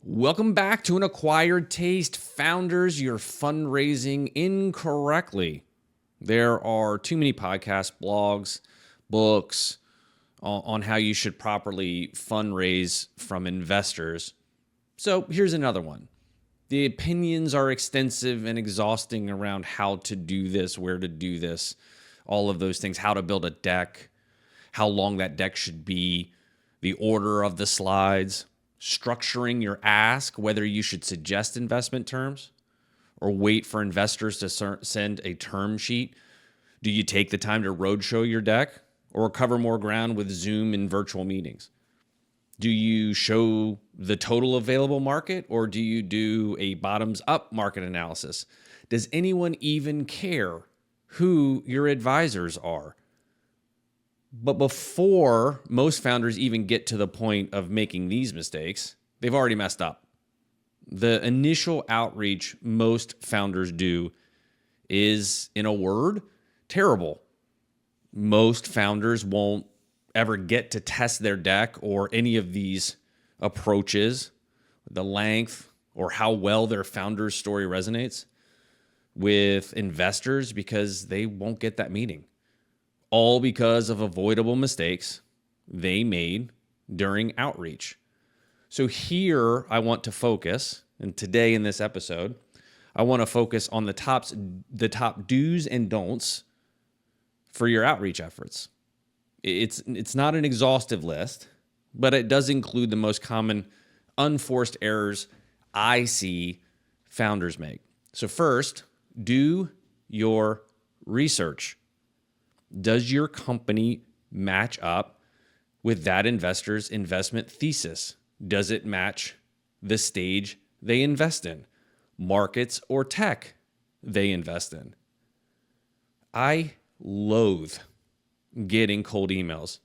Welcome back to An Acquired Taste. Founders, you're fundraising incorrectly. There are too many podcasts, blogs, books on how you should properly fundraise from investors. So here's another one. The opinions are extensive and exhausting around how to do this, where to do this, all of those things, how to build a deck, how long that deck should be, the order of the slides, structuring your ask, whether you should suggest investment terms or wait for investors to send a term sheet. Do you take the time to roadshow your deck or cover more ground with Zoom and virtual meetings? Do you show the total available market or do you do a bottoms-up market analysis? Does anyone even care who your advisors are? But before most founders even get to the point of making these mistakes, they've already messed up. The initial outreach most founders do is, in a word, terrible. Most founders won't ever get to test their deck or any of these approaches, the length or how well their founder's story resonates with investors because they won't get that meeting. All because of avoidable mistakes they made during outreach. So here I want to focus, and today in this episode, I want to focus on the top do's and don'ts for your outreach efforts. It's not an exhaustive list, but it does include the most common unforced errors I see founders make. So first, do your research. Does your company match up with that investor's investment thesis? Does it match the stage they invest in, markets or tech they invest in? I loathe getting cold emails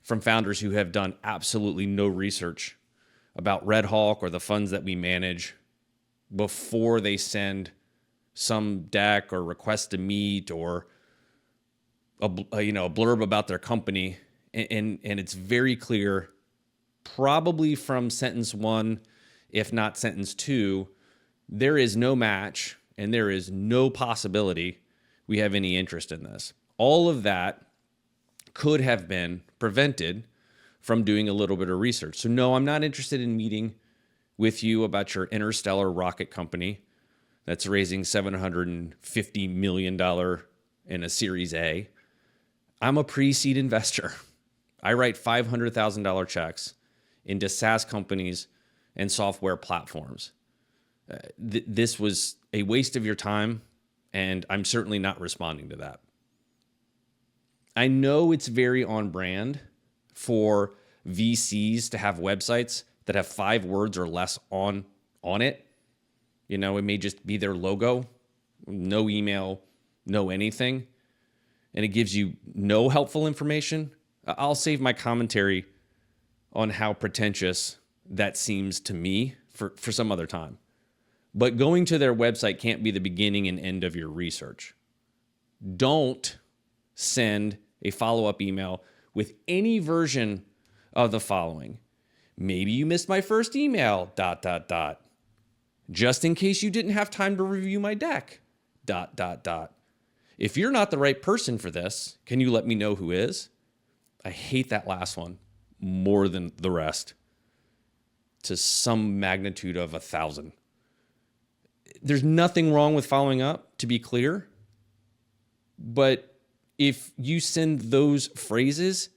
from founders who have done absolutely no research about Red Hawk or the funds that we manage before they send some deck or request to meet or a blurb about their company, and it's very clear, probably from sentence 1, if not sentence 2, there is no match and there is no possibility we have any interest in this. All of that could have been prevented from doing a little bit of research. So no, I'm not interested in meeting with you about your interstellar rocket company that's raising $750 million in a Series A. I'm a pre-seed investor. I write $500,000 checks into SaaS companies and software platforms. This was a waste of your time, and I'm certainly not responding to that. I know it's very on brand for VCs to have websites that have 5 words or less on it. It may just be their logo, no email, no anything. And it gives you no helpful information. I'll save my commentary on how pretentious that seems to me for some other time. But going to their website can't be the beginning and end of your research. Don't send a follow-up email with any version of the following. Maybe you missed my first email, ... Just in case you didn't have time to review my deck, ... If you're not the right person for this, can you let me know who is? I hate that last one more than the rest, to some magnitude of 1,000. There's nothing wrong with following up, to be clear. But if you send those phrases,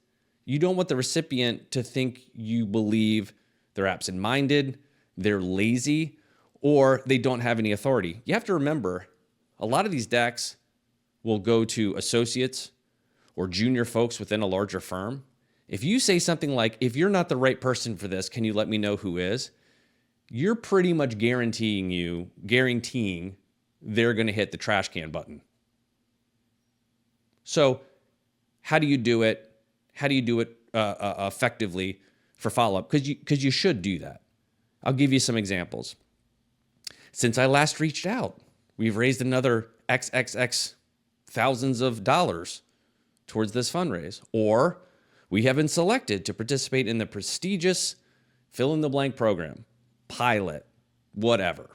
you don't want the recipient to think you believe they're absent-minded, they're lazy, or they don't have any authority. You have to remember, a lot of these decks will go to associates or junior folks within a larger firm. If you say something like, if you're not the right person for this, can you let me know who is? You're pretty much guaranteeing they're going to hit the trash can button. So how do you do it? How do you do it effectively for follow-up? Because you should do that. I'll give you some examples. Since I last reached out, we've raised another XXX thousands of dollars towards this fundraise. Or we have been selected to participate in the prestigious fill-in-the-blank program. pilot, whatever.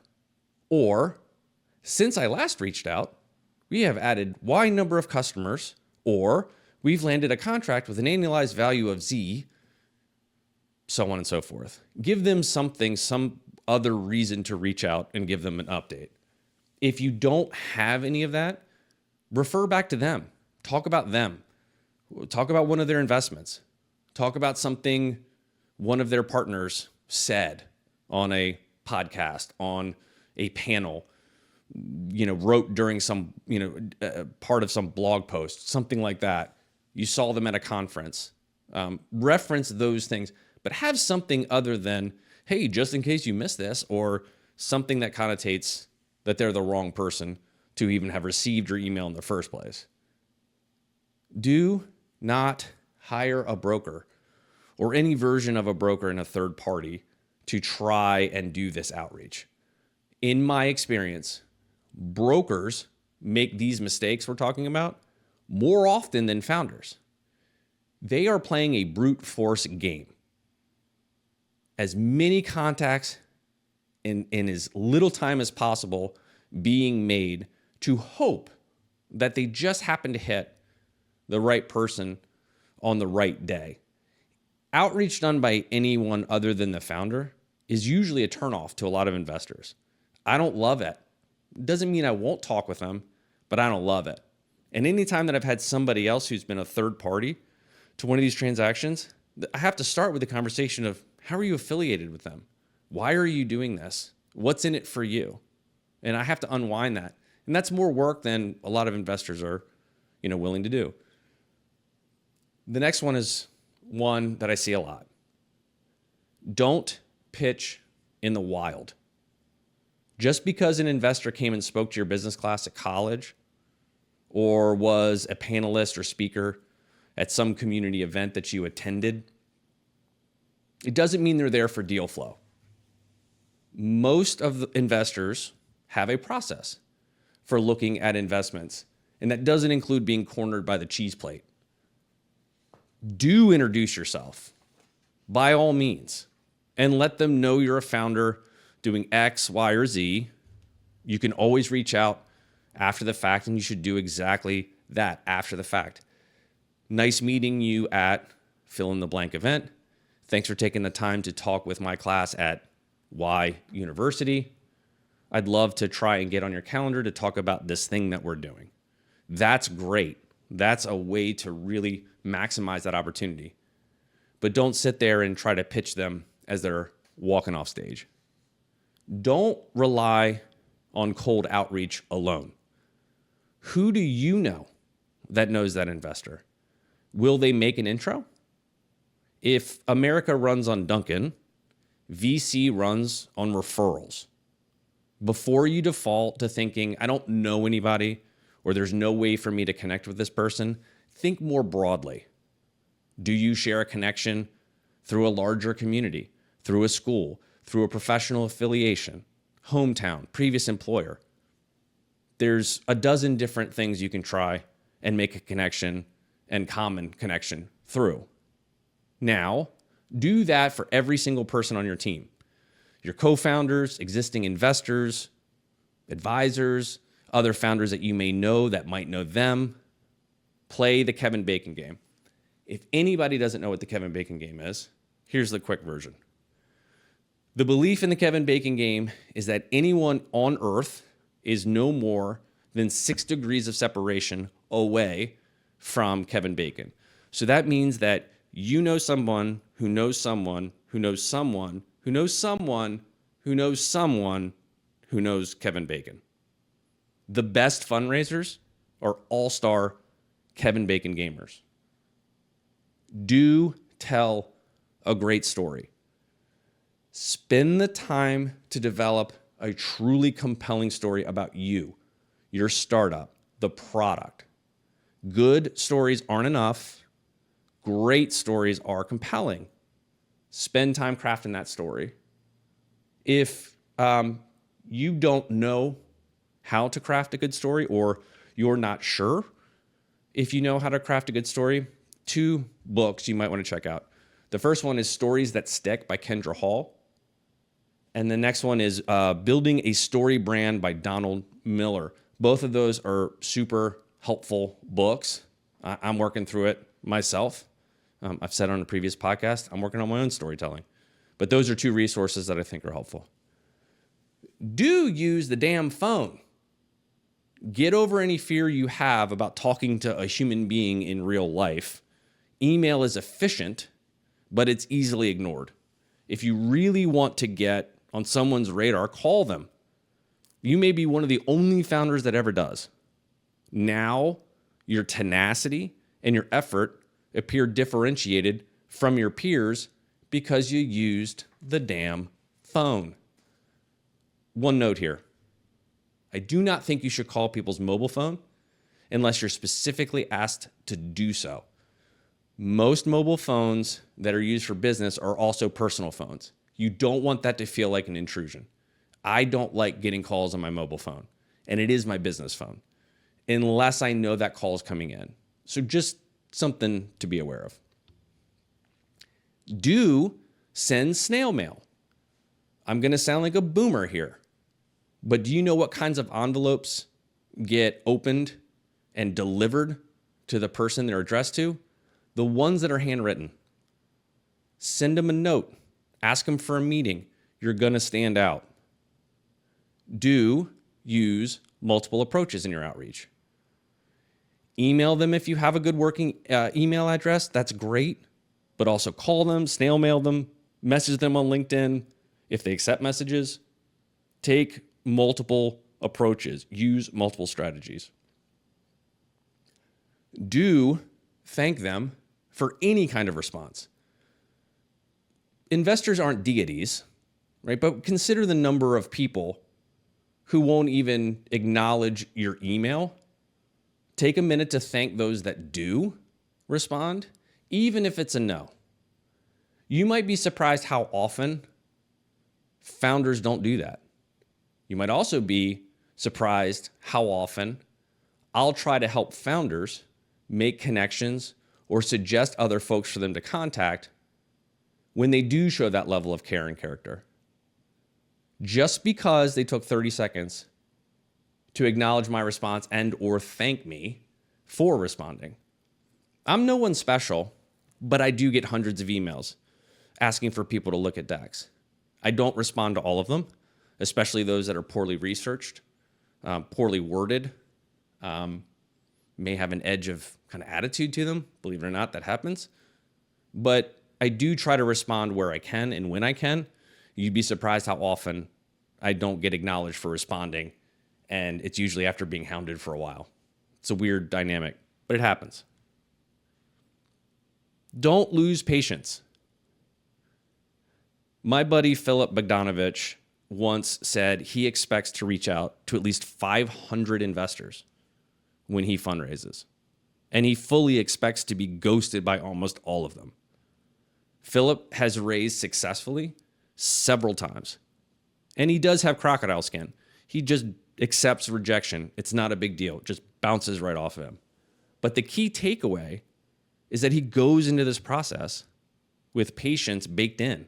Or, since I last reached out, we have added Y number of customers, or we've landed a contract with an annualized value of Z, so on and so forth. Give them something, some other reason to reach out and give them an update. If you don't have any of that, refer back to them. Talk about them. Talk about one of their investments. Talk about something one of their partners said on a podcast, on a panel, wrote during some, part of some blog post, something like that. You saw them at a conference. Reference those things, but have something other than, hey, just in case you missed this, or something that connotates that they're the wrong person to even have received your email in the first place. Do not hire a broker or any version of a broker in a third party to try and do this outreach. In my experience, brokers make these mistakes we're talking about more often than founders. They are playing a brute force game. As many contacts in as little time as possible being made to hope that they just happen to hit the right person on the right day. Outreach done by anyone other than the founder is usually a turnoff to a lot of investors. I don't love it. Doesn't mean I won't talk with them, but I don't love it. And anytime that I've had somebody else who's been a third party to one of these transactions, I have to start with the conversation of, how are you affiliated with them? Why are you doing this? What's in it for you? And I have to unwind that. And that's more work than a lot of investors are, willing to do. The next one is one that I see a lot. Don't pitch in the wild. Just because an investor came and spoke to your business class at college, or was a panelist or speaker at some community event that you attended, it doesn't mean they're there for deal flow. Most of the investors have a process for looking at investments, and that doesn't include being cornered by the cheese plate. Do introduce yourself, by all means, and let them know you're a founder doing X, Y, or Z. You can always reach out after the fact, and you should do exactly that after the fact. Nice meeting you at fill in the blank event. Thanks for taking the time to talk with my class at Y University. I'd love to try and get on your calendar to talk about this thing that we're doing. That's great. That's a way to really maximize that opportunity. But don't sit there and try to pitch them as they're walking off stage. Don't rely on cold outreach alone. Who do you know that knows that investor? Will they make an intro? If America runs on Duncan, VC runs on referrals. Before you default to thinking, I don't know anybody, or there's no way for me to connect with this person, think more broadly. Do you share a connection through a larger community, through a school, through a professional affiliation, hometown, previous employer? There's a dozen different things you can try and make a connection and common connection through. Now, do that for every single person on your team. Your co-founders, existing investors, advisors, other founders that you may know that might know them. Play the Kevin Bacon game. If anybody doesn't know what the Kevin Bacon game is, here's the quick version. The belief in the Kevin Bacon game is that anyone on earth is no more than 6 degrees of separation away from Kevin Bacon. So that means that you know someone who knows someone who knows someone who knows someone who knows someone who knows Kevin Bacon. The best fundraisers are all-star Kevin Bacon gamers. Do tell a great story. Spend the time to develop a truly compelling story about you, your startup, the product. Good stories aren't enough. Great stories are compelling. Spend time crafting that story. If you don't know how to craft a good story, or you're not sure if you know how to craft a good story, 2 books you might want to check out. The first one is Stories That Stick by Kendra Hall. And the next one is Building a Story Brand by Donald Miller. Both of those are super helpful books. I'm working through it myself. I've said on a previous podcast, I'm working on my own storytelling. But those are two resources that I think are helpful. Do use the damn phone. Get over any fear you have about talking to a human being in real life. Email is efficient, but it's easily ignored. If you really want to get on someone's radar, call them. You may be one of the only founders that ever does. Now, your tenacity and your effort appear differentiated from your peers because you used the damn phone. One note here. I do not think you should call people's mobile phone unless you're specifically asked to do so. Most mobile phones that are used for business are also personal phones. You don't want that to feel like an intrusion. I don't like getting calls on my mobile phone, and it is my business phone, unless I know that call is coming in. So just something to be aware of. Do send snail mail. I'm going to sound like a boomer here, but do you know what kinds of envelopes get opened and delivered to the person they're addressed to? The ones that are handwritten. Send them a note. Ask them for a meeting. You're going to stand out. Do use multiple approaches in your outreach. Email them if you have a good working email address. That's great. But also call them, snail mail them, message them on LinkedIn if they accept messages. Take multiple approaches. Use multiple strategies. Do thank them for any kind of response. Investors aren't deities, right? But consider the number of people who won't even acknowledge your email. Take a minute to thank those that do respond, even if it's a no. You might be surprised how often founders don't do that. You might also be surprised how often I'll try to help founders make connections or suggest other folks for them to contact when they do show that level of care and character. Just because they took 30 seconds to acknowledge my response and or thank me for responding. I'm no one special, but I do get hundreds of emails asking for people to look at decks. I don't respond to all of them, especially those that are poorly researched, poorly worded, may have an edge of kind of attitude to them. Believe it or not, that happens. But I do try to respond where I can and when I can. You'd be surprised how often I don't get acknowledged for responding, and it's usually after being hounded for a while. It's a weird dynamic, but it happens. Don't lose patience. My buddy Philip Bogdanovich once said he expects to reach out to at least 500 investors when he fundraises, and he fully expects to be ghosted by almost all of them. Philip has raised successfully several times, and he does have crocodile skin. He just accepts rejection. It's not a big deal. It just bounces right off of him. But the key takeaway is that he goes into this process with patience baked in.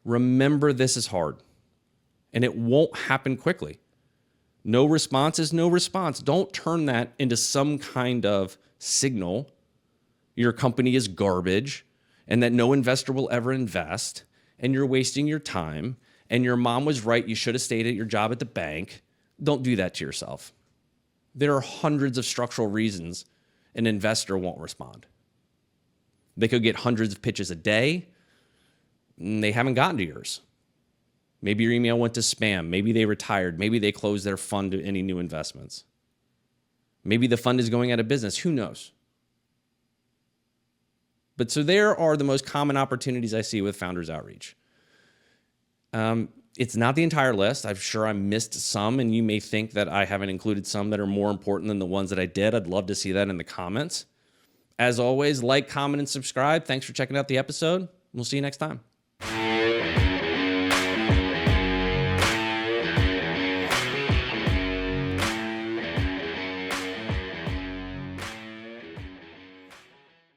Remember, this is hard, and it won't happen quickly. No response is no response. Don't turn that into some kind of signal your company is garbage and that no investor will ever invest and you're wasting your time and your mom was right, you should have stayed at your job at the bank. Don't do that to yourself. There are hundreds of structural reasons an investor won't respond. They could get hundreds of pitches a day, and they haven't gotten to yours. Maybe your email went to spam. Maybe they retired. Maybe they closed their fund to any new investments. Maybe the fund is going out of business. Who knows? But so there are the most common opportunities I see with founders outreach. It's not the entire list. I'm sure I missed some, and you may think that I haven't included some that are more important than the ones that I did. I'd love to see that in the comments. As always, like, comment, and subscribe. Thanks for checking out the episode. We'll see you next time.